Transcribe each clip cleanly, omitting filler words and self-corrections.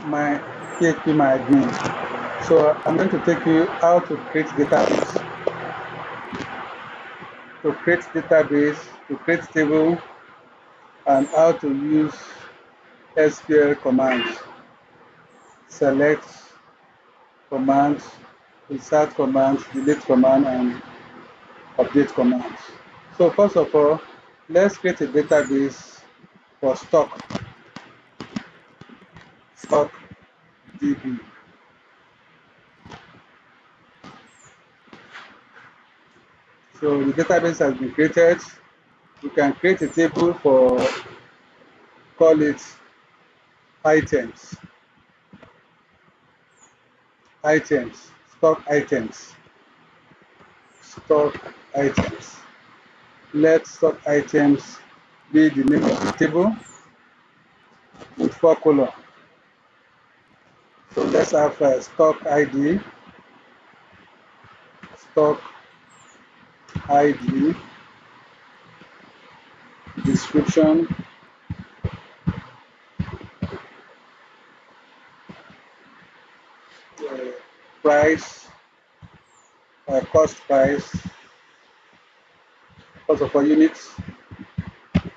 my phpmyadmin. So I'm going to take you how to create database, to create table, and how to use SQL commands, select commands, insert commands, delete command, and update commands. So first of all, let's create a database for stock DB. So the database has been created. We can create a table for, call it items, stock items. Let stock items be the name of the table with 4 columns. So let's have stock ID, description, price, cost of our units,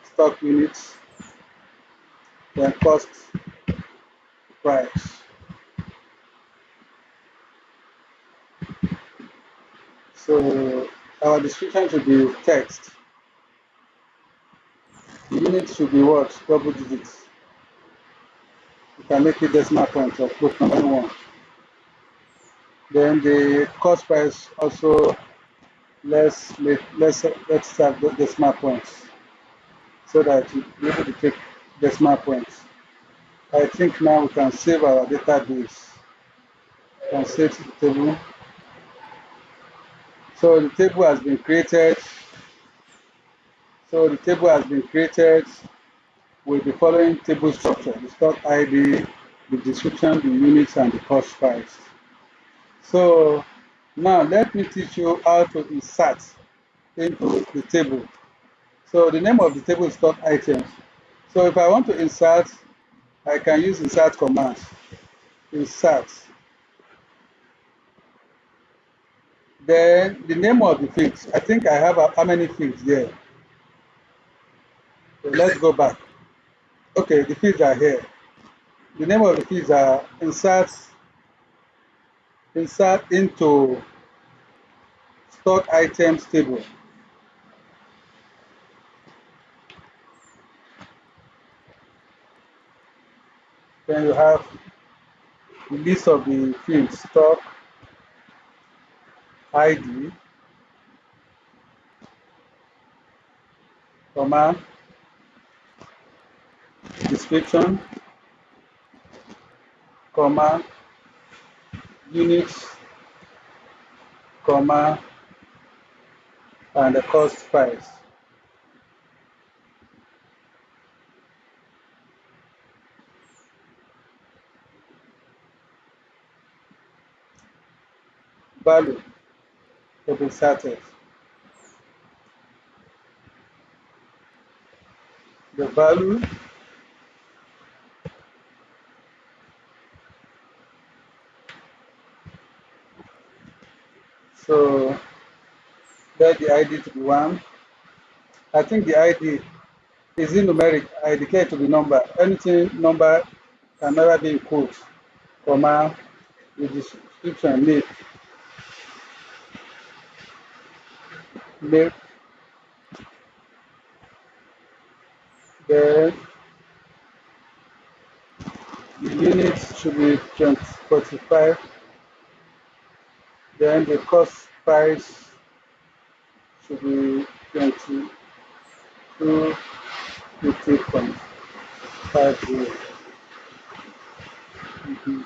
stock units, then cost price. So our description should be text. The unit should be what? Double digits. You can make it decimal point of both number one. Then the cost price also, let's have the decimal points so that you be able to take decimal points. I think now we can save our database. We can save the table. So the table has been created. With the following table structure: the stock ID, the description, the units, and the cost price. So now let me teach you how to insert into the table. So the name of the table is stock items. So if I want to insert, I can use insert commands. Insert. Then the name of the fields. I think I have how many fields there? So let's go back. Okay, the fields are here. The name of the fields are insert into stock items table. Then you have the list of the fields: stock ID, comma, description, comma, units, comma, and the cost price. Value to be inserted. The value so let the ID to be 1. I think the ID is in numeric. I declare to be number. Anything number can never be in quotes, comma, the description, make, then the units should be 45. Then the cost price should be 2250.50.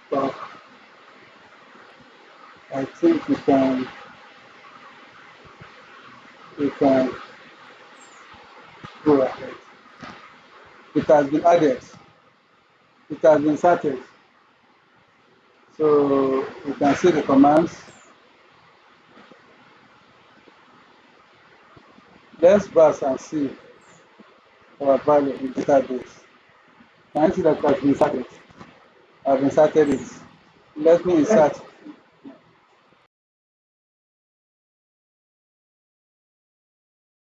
Stock. I think we can go ahead. It has been added. It has been inserted. So you can see the commands. Let's browse and see. our value in database. Can you see that has been inserted? I've inserted it. Let me insert